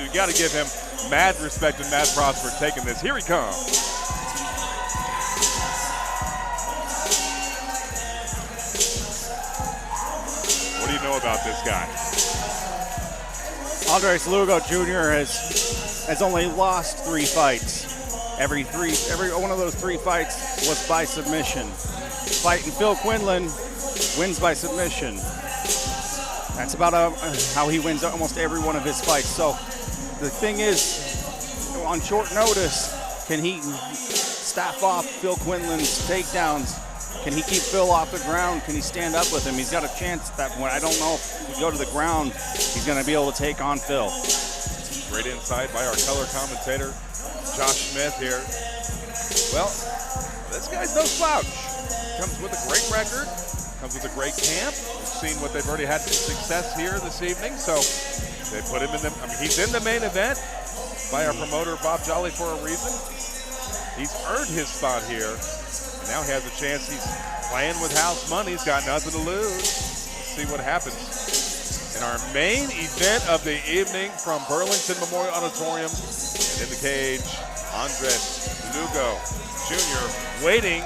You got to give him mad respect and mad props for taking this. Here he comes. What do you know about this guy? Andres Lugo Jr. has only lost 3 fights. Every one of those 3 fights was by submission. Fighting Phil Quinlan wins by submission. That's about how he wins almost every one of his fights. So the thing is, on short notice, can he staff off Phil Quinlan's takedowns? Can he keep Phil off the ground? Can he stand up with him? He's got a chance that one. I don't know if we go to the ground, he's going to be able to take on Phil. Great insight by our color commentator, Josh Smith here. Well, this guy's no slouch. Comes with a great record, comes with a great camp. We've seen what they've already had some success here this evening, so they put him in the, he's in the main event by our promoter, Bob Jolly, for a reason. He's earned his spot here. Now he has a chance. He's playing with house money. He's got nothing to lose. Let's see what happens in our main event of the evening from Burlington Memorial Auditorium. And in the cage, Andres Lugo Jr. waiting,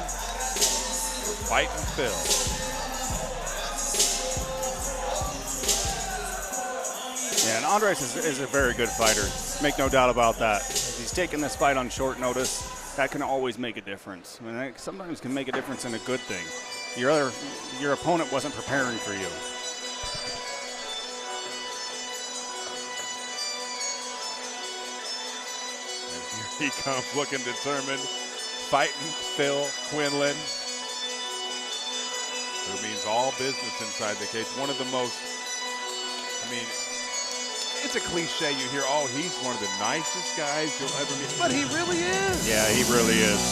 fighting Phil. Yeah, and Andres is a very good fighter. Make no doubt about that. He's taking this fight on short notice. That can always make a difference. I mean, that sometimes can make a difference in a good thing. Your opponent wasn't preparing for you. And here he comes, looking determined, fighting Phil Quinlan, who means all business inside the cage. One of the most, it's a cliche. You hear, oh, he's one of the nicest guys you'll ever meet. But he really is. Yeah, he really is.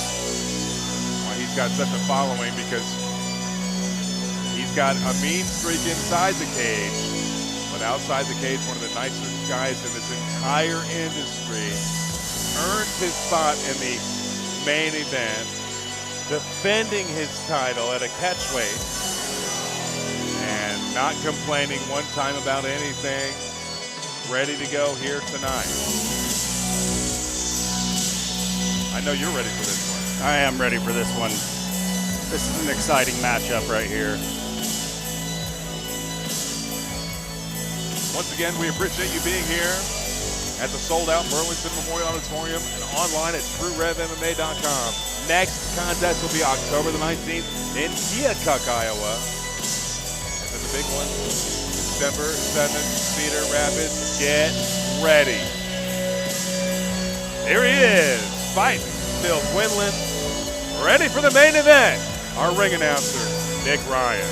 Well, he's got such a following because he's got a mean streak inside the cage. But outside the cage, one of the nicest guys in this entire industry. Earned his spot in the main event. Defending his title at a catchweight. And not complaining one time about anything. Ready to go here tonight. I know you're ready for this one. I am ready for this one. This is an exciting matchup right here. Once again, we appreciate you being here at the sold-out Burlington Memorial Auditorium and online at TruRevMMA.com. Next contest will be October the 19th in Keokuk, Iowa. And then the big one, December 7th, Cedar Rapids. Get ready. Here he is, fighting Phil Quinlan. Ready for the main event. Our ring announcer, Nick Ryan.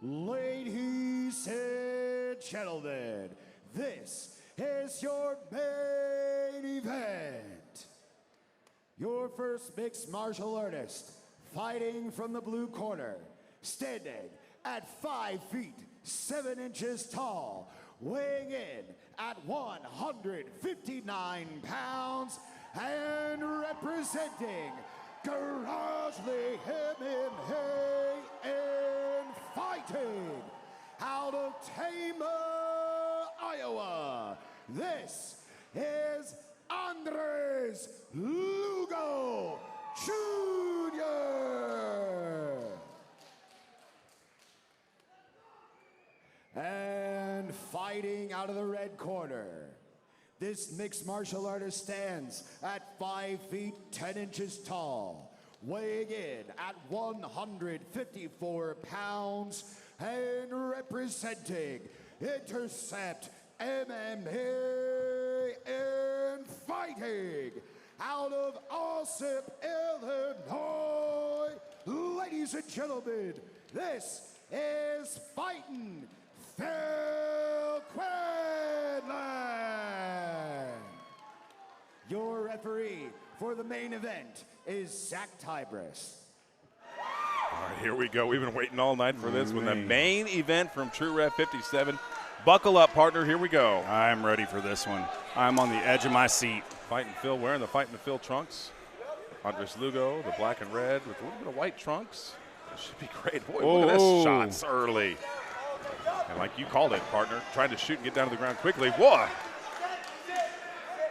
Ladies and gentlemen, this is your main event. Your first mixed martial artist, fighting from the blue corner, standing at 5 feet 7 inches tall, weighing in at 159 pounds, and representing Garage League MMA and fighting out of Tama, Iowa. This is Andres Lugo Jr. And fighting out of the red corner, this mixed martial artist stands at 5 feet 10 inches tall, weighing in at 154 pounds, and representing Intercept MMA and fighting out of Ossip, Illinois. Ladies and gentlemen, this is fighting Phil Quinlan. Your referee for the main event is Zach Tybris. All right, here we go. We've been waiting all night for this one. The main event from Tru Rev 57. Buckle up, partner. Here we go. I'm ready for this one. I'm on the edge of my seat. Fighting Phil wearing the Fighting Phil trunks. Andres Lugo, the black and red with a little bit of white trunks. That should be great. Boy, look at this shots early. And like you called it, partner, trying to shoot and get down to the ground quickly. Whoa!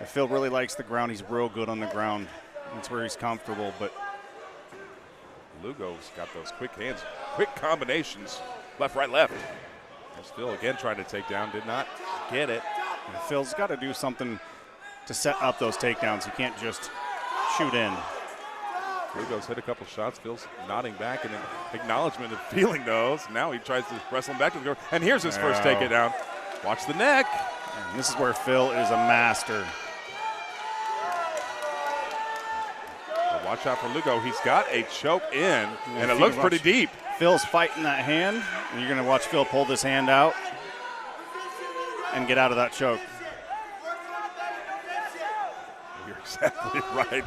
Phil really likes the ground. He's real good on the ground. That's where he's comfortable, but Lugo's got those quick hands, quick combinations. Left, right, left. There's Phil again trying to take down, did not get it. And Phil's got to do something to set up those takedowns. He can't just shoot in. Lugo's hit a couple shots. Phil's nodding back in acknowledgement of feeling those. Now he tries to wrestle him back to the ground. And here's his first takedown. Watch the neck. And this is where Phil is a master. Well, watch out for Lugo. He's got a choke in, and it looks pretty deep. Phil's fighting that hand, and you're going to watch Phil pull this hand out and get out of that choke. You're exactly right.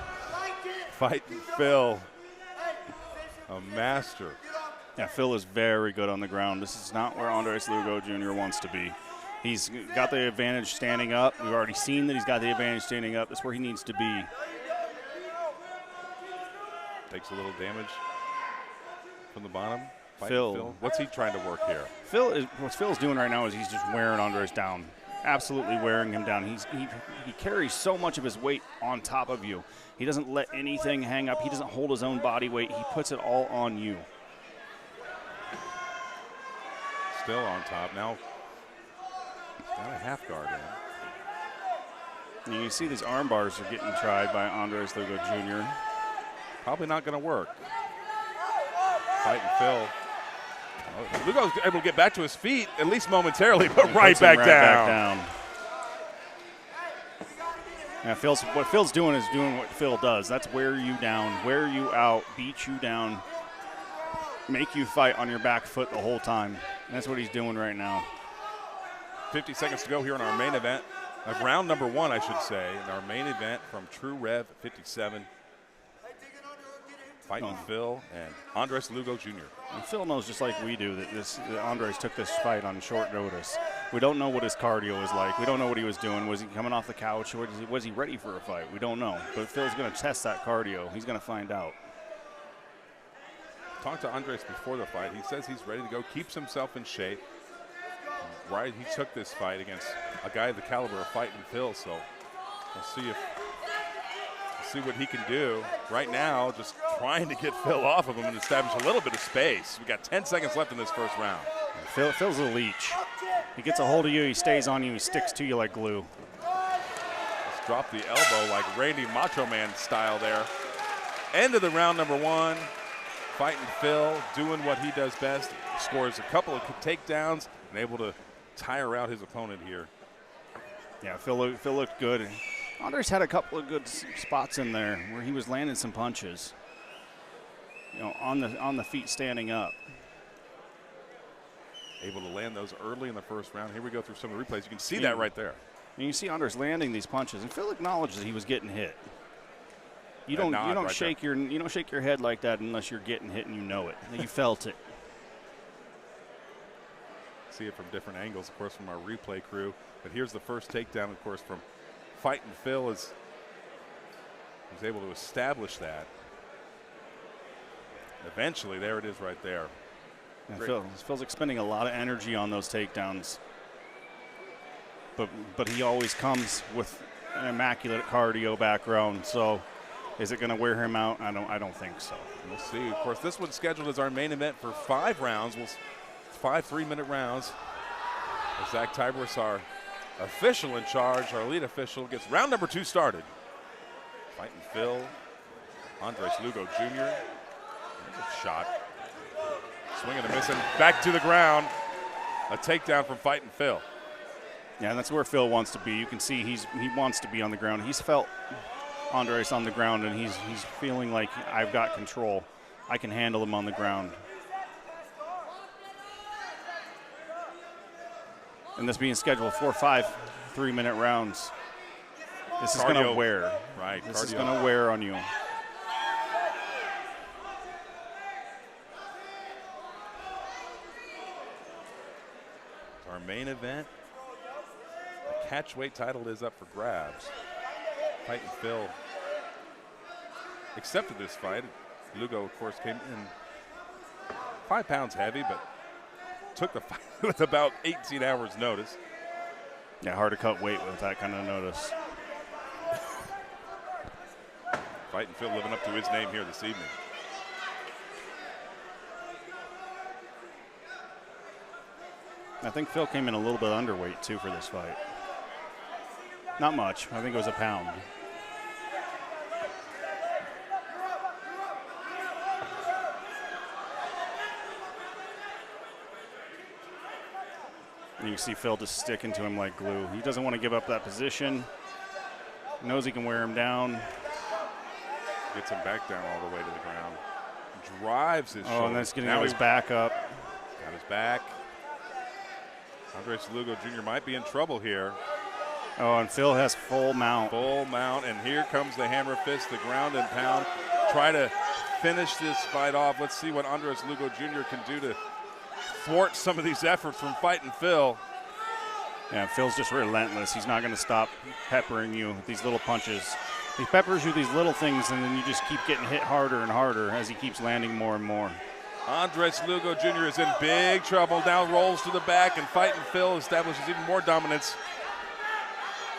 Fighting Phil, a master. Yeah, Phil is very good on the ground. This is not where Andres Lugo Jr. wants to be. He's got the advantage standing up. We've already seen that he's got the advantage standing up. That's where he needs to be. Takes a little damage from the bottom. Phil. What's he trying to work here? What Phil's doing right now is he's just wearing Andres down. Absolutely wearing him down. He carries so much of his weight on top of you. He doesn't let anything hang up. He doesn't hold his own body weight. He puts it all on you. Still on top. Now he's got a half guard in. And you see these arm bars are getting tried by Andres Lugo Jr. Probably not going to work. Fighting Phil. Oh, Lugo's able to get back to his feet, at least momentarily, but right back down. Yeah, what Phil's doing is doing what Phil does. That's wear you down, wear you out, beat you down, make you fight on your back foot the whole time. And that's what he's doing right now. 50 seconds to go here in our main event. Round number one, I should say, in our main event from Tru Rev 57. Fighting Phil and Andres Lugo Jr. And Phil knows just like we do that Andres took this fight on short notice. We don't know what his cardio is like. We don't know what he was doing. Was he coming off the couch? Was he ready for a fight? We don't know. But Phil's going to test that cardio. He's going to find out. Talked to Andres before the fight. He says he's ready to go, keeps himself in shape. Right, he took this fight against a guy of the caliber of Fighting Phil, so we'll see what he can do. Right now, just trying to get Phil off of him and establish a little bit of space. We got 10 seconds left in this first round. Phil's a leech. He gets a hold of you, he stays on you, he sticks to you like glue. Let's drop the elbow like Randy Macho Man style there. End of the round number one. Fighting Phil, doing what he does best. Scores a couple of takedowns and able to tire out his opponent here. Yeah, Phil looked good. Andres had a couple of good spots in there where he was landing some punches. You know, on the feet standing up. Able to land those early in the first round. Here we go through some of the replays. You can see that right there. And you see Andres landing these punches, and Phil acknowledges that he was getting hit. You don't shake your head like that unless you're getting hit and you know it. You felt it. See it from different angles, of course, from our replay crew. But here's the first takedown, of course, from Fighting Phil. He's able to establish that. Eventually, there it is right there. Phil's expending a lot of energy on those takedowns. But he always comes with an immaculate cardio background. So is it going to wear him out? I don't think so. We'll see. Of course, this one's scheduled as our main event for 5 rounds. 5 3-minute rounds. Zach Tybris, our official in charge, our lead official, gets round number 2 started. Fighting Phil, Andres Lugo Jr. There's a shot. Swinging and missing. Back to the ground. A takedown from Fighting Phil. Yeah, that's where Phil wants to be. You can see he wants to be on the ground. He's felt Andres on the ground, and he's feeling like I've got control. I can handle him on the ground. And this being scheduled for 5 3-minute rounds. This is going to wear. Right. This is going to wear on you. our main event. The catchweight title is up for grabs. Fighting Phil accepted this fight. Lugo, of course, came in 5 pounds heavy, but took the fight with about 18 hours notice. Yeah, hard to cut weight with that kind of notice. Fighting Phil living up to his name here this evening. I think Phil came in a little bit underweight, too, for this fight. Not much. I think it was a pound. And you see Phil just sticking to him like glue. He doesn't want to give up that position. Knows he can wear him down. Gets him back down all the way to the ground. Drives his shoulder. And that's getting his back up. Got his back. Andres Lugo Jr. might be in trouble here. Oh, and Phil has full mount. Full mount, and here comes the hammer fist, the ground and pound. Try to finish this fight off. Let's see what Andres Lugo Jr. can do to thwart some of these efforts from Fighting Phil. Yeah, Phil's just relentless. He's not going to stop peppering you with these little punches. He peppers you with these little things, and then you just keep getting hit harder and harder as he keeps landing more and more. Andres Lugo Jr. is in big trouble. Now rolls to the back, and Fighting Phil establishes even more dominance.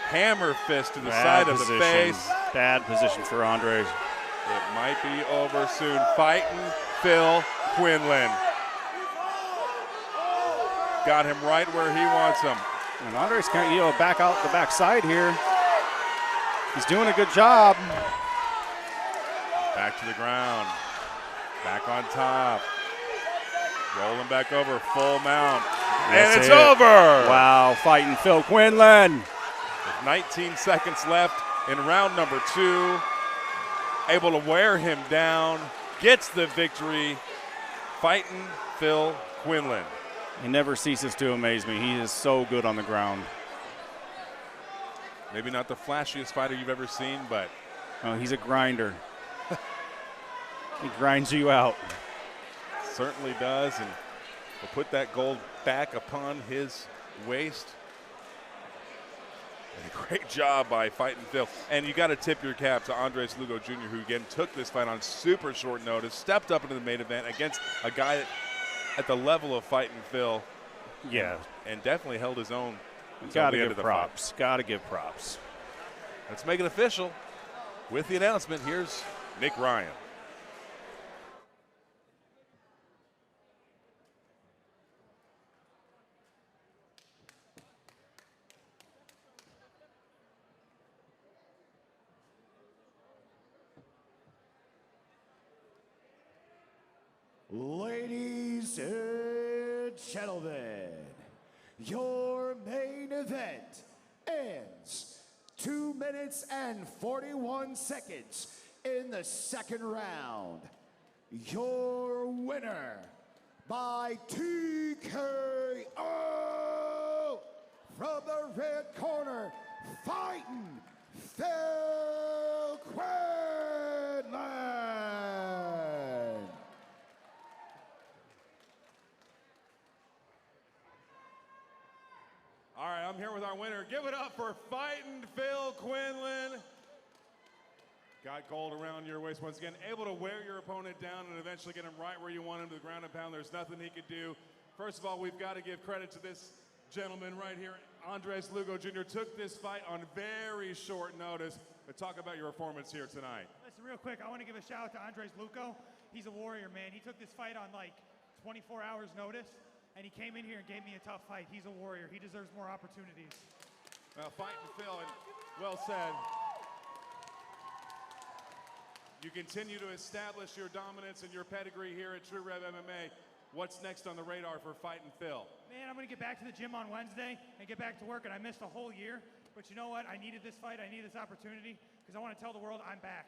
Hammer fist to the side of the face. Bad position for Andres. It might be over soon. Fighting Phil Quinlan. Got him right where he wants him. And Andres can't, back out the backside here. He's doing a good job. Back to the ground. Back on top. Rolling back over, full mount. And it's over. Wow, Fighting Phil Quinlan. With 19 seconds left in round number 2. Able to wear him down. Gets the victory. Fighting Phil Quinlan. He never ceases to amaze me. He is so good on the ground. Maybe not the flashiest fighter you've ever seen, but he's a grinder. He grinds you out. Certainly does, and will put that gold back upon his waist. And a great job by Fighting Phil. And you got to tip your cap to Andres Lugo Jr., who again took this fight on super short notice, stepped up into the main event against a guy at the level of Fighting Phil. Yeah. And definitely held his own. Got to give props. Got to give props. Let's make it official with the announcement. Here's Nick Ryan. Ladies and gentlemen, your main event ends 2 minutes and 41 seconds in the second round. Your winner by TKO from the red corner, Fighting Phil Quinlan. All right, I'm here with our winner. Give it up for Fighting Phil Quinlan. Got gold around your waist once again. Able to wear your opponent down and eventually get him right where you want him to the ground and pound. There's nothing he could do. First of all, we've got to give credit to this gentleman right here. Andres Lugo Jr. took this fight on very short notice. But talk about your performance here tonight. Listen, real quick, I want to give a shout out to Andres Lugo. He's a warrior, man. He took this fight on like 24 hours notice. And he came in here and gave me a tough fight. He's a warrior. He deserves more opportunities. Well, Fighting Phil, and well said. You continue to establish your dominance and your pedigree here at Tru Rev MMA. What's next on the radar for Fighting Phil? Man, I'm going to get back to the gym on Wednesday and get back to work. And I missed a whole year. But you know what? I needed this fight. I needed this opportunity because I want to tell the world I'm back.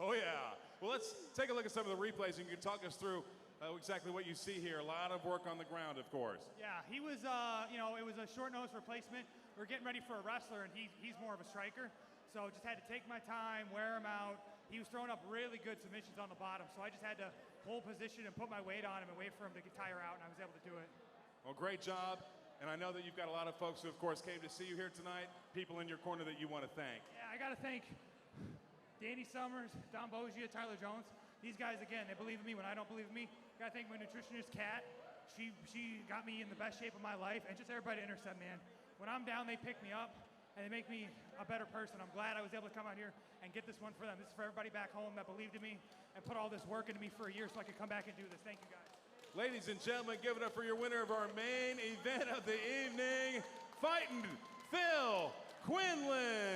Oh, yeah. Well, let's take a look at some of the replays, and you can talk us through exactly what you see here. A lot of work on the ground, of course. Yeah, he was, it was a short notice replacement. We're getting ready for a wrestler, and he's more of a striker. So just had to take my time, wear him out. He was throwing up really good submissions on the bottom, so I just had to hold position and put my weight on him and wait for him to tire out, and I was able to do it. Well, great job. And I know that you've got a lot of folks who, of course, came to see you here tonight, people in your corner that you want to thank. Yeah, I got to thank Danny Summers, Don Bogia, Tyler Jones. These guys, again, they believe in me when I don't believe in me. Got to thank my nutritionist, Kat. She got me in the best shape of my life, and just everybody at Intercept, man. When I'm down, they pick me up, and they make me a better person. I'm glad I was able to come out here and get this one for them. This is for everybody back home that believed in me and put all this work into me for a year so I could come back and do this. Thank you, guys. Ladies and gentlemen, give it up for your winner of our main event of the evening, fighting Phil Quinlan.